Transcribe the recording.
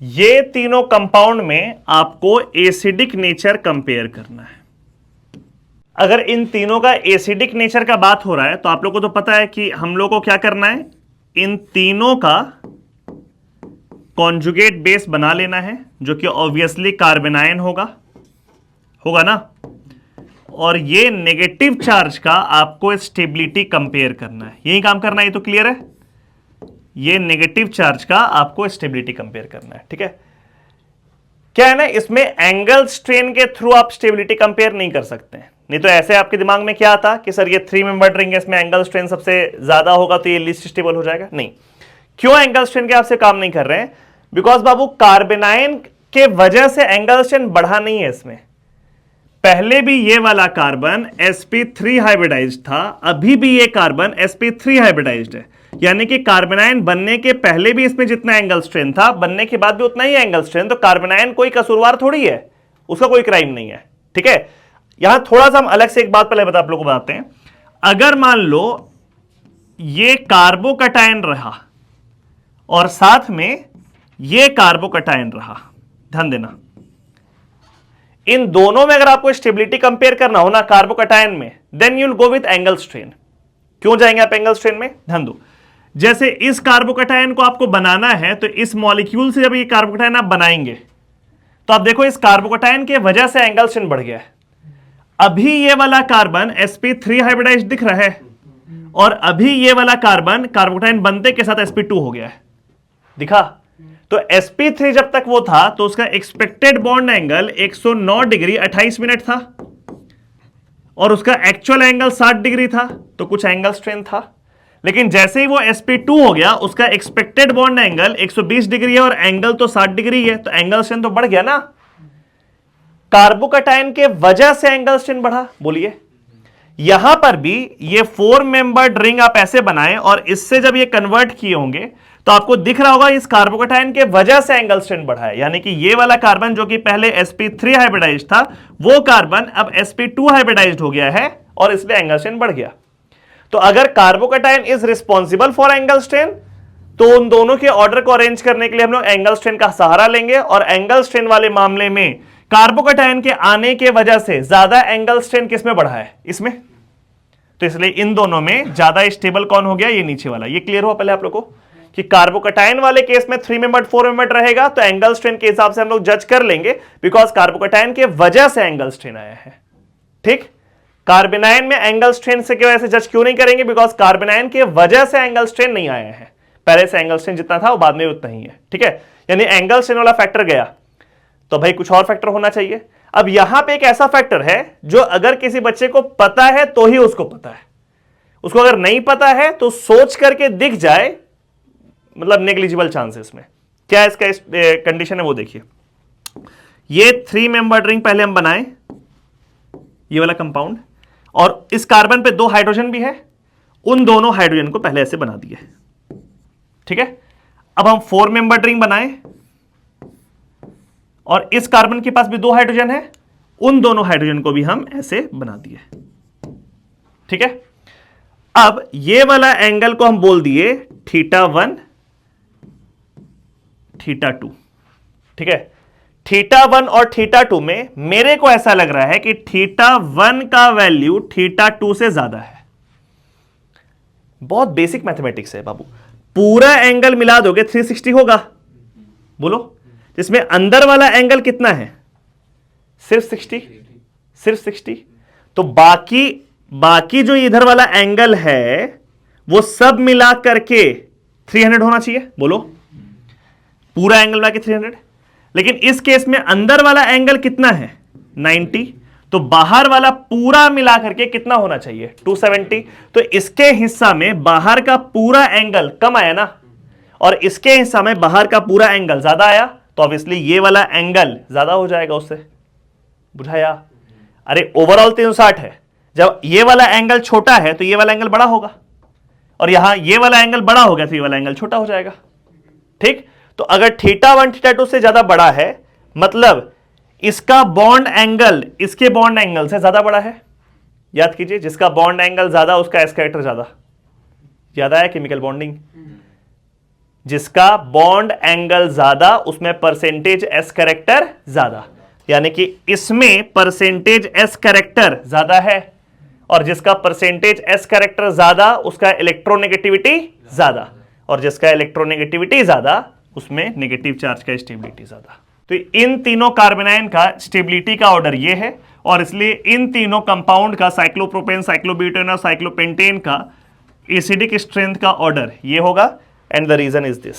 ये तीनों कंपाउंड में आपको एसिडिक नेचर कंपेयर करना है। अगर इन तीनों का एसिडिक नेचर का बात हो रहा है तो आप लोगों को तो पता है कि हम लोग को क्या करना है, इन तीनों का कॉन्जुगेट बेस बना लेना है, जो कि ऑब्वियसली कार्बेनायन होगा ना। और ये नेगेटिव चार्ज का आपको स्टेबिलिटी कंपेयर करना है, यही काम करना है। ये तो क्लियर है, ये नेगेटिव चार्ज का आपको स्टेबिलिटी कंपेयर करना है। ठीक है, क्या है ना, इसमें एंगल स्ट्रेन के थ्रू आप स्टेबिलिटी कंपेयर नहीं कर सकते हैं। नहीं तो ऐसे आपके दिमाग में क्या आता कि सर ये 3 मेंबर्ड रिंग है, इसमें एंगल स्ट्रेन सबसे ज्यादा होगा तो ये लीस्ट स्टेबल हो जाएगा। नहीं, क्यों एंगल स्ट्रेन के आपसे काम नहीं कर रहे हैं? बिकॉज बाबू कार्बेनाइन के वजह से एंगल स्ट्रेन बढ़ा नहीं है इसमें। पहले भी ये वाला कार्बन sp3 हाइब्रिडाइज्ड था, अभी भी ये कार्बन sp3 हाइब्रिडाइज्ड है, यानी कि कार्बेनाइन बनने के पहले भी इसमें जितना एंगल स्ट्रेन था, बनने के बाद भी उतना ही एंगल स्ट्रेन। तो कार्बेनाइन कोई कसूरवार थोड़ी है, उसका कोई क्राइम नहीं है। ठीक है, यहां थोड़ा सा हम अलग से एक बात पहले आप लोगों को बताते हैं। अगर मान लो ये कार्बोकटायन रहा और साथ में ये कार्बोकटायन रहा, ध्यान देना, इन दोनों में अगर आपको स्टेबिलिटी कंपेयर करना हो ना कार्बोकटायन में, then you will go with angle strain. क्यों जाएंगे आप एंगल स्ट्रेन में? ध्यान दो, जैसे इस कार्बोकटायन को आपको बनाना है तो इस मॉलिक्यूल से जब ये कार्बोकटायन आप बनाएंगे तो आप देखो इस कार्बोकटायन के वजह से एंगल स्ट्रेन बढ़ गया है। अभी ये वाला कार्बन sp3 हाइब्रिडाइज्ड दिख रहा है और अभी ये वाला कार्बन कार्बोकटायन बनते के साथ sp2 हो गया है, दिखा? तो sp3 जब तक वो था तो उसका expected bond angle 109 degree 28 minute था और उसका एक्चुअल एंगल 60 डिग्री था, तो कुछ एंगल स्ट्रेन था। लेकिन जैसे ही वो sp2 हो गया, उसका एक्सपेक्टेड बॉन्ड एंगल 120 डिग्री है और एंगल तो 60 डिग्री है, तो एंगल स्ट्रेन तो बढ़ गया ना। कार्बोकटायन के वजह से एंगल स्ट्रेन बढ़ा, बोलिए। यहां पर भी ये 4 मेंबर्ड रिंग आप ऐसे बनाएं और इससे जब ये कन्वर्ट किए होंगे तो आपको दिख रहा होगा इस कार्बोकटायन के वजह से एंगल स्ट्रेन बढ़ा है, यानी कि ये वाला कार्बन जो कि पहले sp3 हाइब्रिडाइज्ड था, वो कार्बन अब sp2 हाइब्रिडाइज्ड हो गया है और इसलिए एंगल स्ट्रेन बढ़ गया। तो अगर carbocation is responsible for angle strain तो उन दोनों के ऑर्डर को अरेंज करने के लिए हम लोग एंगल स्ट्रेन का सहारा लेंगे, और एंगल स्ट्रेन वाले मामले में कार्बोकटायन के आने के वजह से ज्यादा एंगल स्ट्रेन किसमें बढ़ा है? इसमें। तो इसलिए इन दोनों में ज्यादा स्टेबल कौन हो गया? ये नीचे वाला। ये क्लियर हुआ पहले आप लोग को कि कार्बोकटायन वाले केस में 3 मेंबर्ड 4 मेंबर्ड रहेगा तो एंगल स्ट्रेन के हिसाब से हम लोग जज कर लेंगे, बिकॉज कार्बोकटायन के वजह से एंगल स्ट्रेन आया है। ठीक, कार्बेनाइन में एंगल स्ट्रेन से क्यों ऐसे जज क्यों नहीं करेंगे? बिकॉज कार्बेनाइन के वजह से एंगल स्ट्रेन नहीं आया है, पहले से एंगल स्ट्रेन जितना था वो बाद में उतना ही है। ठीक है, यानी एंगल स्ट्रेन वाला फैक्टर गया तो भाई कुछ और फैक्टर होना चाहिए। अब यहां पे एक ऐसा फैक्टर है जो अगर किसी बच्चे को पता है तो ही उसको पता है, उसको अगर नहीं पता है तो सोच करके दिख जाए, मतलब नेग्लिजिबल चांसेस में। क्या इसका कंडीशन है वो देखिए। ये 3 मेंबर्ड रिंग पहले हम बनाएं, ये वाला कंपाउंड, और इस कार्बन पे 2 हाइड्रोजन भी है, उन दोनों हाइड्रोजन को पहले ऐसे बना दिए। ठीक है, अब हम 4 मेंबर्ड रिंग बनाएं और इस कार्बन के पास भी 2 हाइड्रोजन है, उन दोनों हाइड्रोजन को भी हम ऐसे बना दिए। ठीक है, अब ये वाला एंगल को हम बोल दिए θ1 θ2। ठीक है, θ1 और θ2 में मेरे को ऐसा लग रहा है कि θ1 का वैल्यू θ2 से ज्यादा है। बहुत बेसिक मैथमेटिक्स है बाबू, पूरा एंगल मिला दोगे 360 होगा, बोलो। जिसमें अंदर वाला एंगल कितना है? सिर्फ 60, सिर्फ 60। तो बाकी जो इधर वाला एंगल है वो सब मिला करके 300 होना चाहिए, बोलो। पूरा एंगल मिला के 300। लेकिन इस केस में अंदर वाला एंगल कितना है? 90। तो बाहर वाला पूरा मिला करके कितना होना चाहिए? 270। तो इसके हिस्सा में बाहर का पूरा एंगल कम आया ना, और इसके हिस्सा में बाहर का पूरा एंगल ज्यादा आया, तो ऑब्वियसली ये वाला एंगल ज्यादा हो जाएगा उससे। बुझाया? अरे ओवरऑल 360 है, जब ये वाला एंगल छोटा है तो ये वाला एंगल बड़ा होगा, और यहां ये वाला एंगल बड़ा हो गया तो ये वाला एंगल छोटा हो जाएगा। ठीक, तो अगर θ1 θ2 से ज्यादा बड़ा है मतलब इसका बॉन्ड एंगल इसके बॉन्ड एंगल से ज्यादा बड़ा है। याद कीजिए, जिसका बॉन्ड एंगल ज्यादा उसका एस कैरेक्टर ज्यादा है केमिकल बॉन्डिंग। जिसका बॉन्ड एंगल ज्यादा उसमें परसेंटेज एस कैरेक्टर ज्यादा, यानी कि इसमें परसेंटेज एस कैरेक्टर ज्यादा है और जिसका परसेंटेज एस कैरेक्टर ज्यादा उसका इलेक्ट्रोनेगेटिविटी ज्यादा, और जिसका इलेक्ट्रोनेगेटिविटी ज्यादा उसमें नेगेटिव चार्ज का स्टेबिलिटी ज्यादा। तो इन तीनों कार्बेनाइन का स्टेबिलिटी का ऑर्डर ये है, और इसलिए इन तीनों कंपाउंड का साइक्लोप्रोपेन, साइक्लोब्यूटेन और साइक्लोपेंटेन का एसिडिक स्ट्रेंथ का ऑर्डर ये होगा, and the reason is this.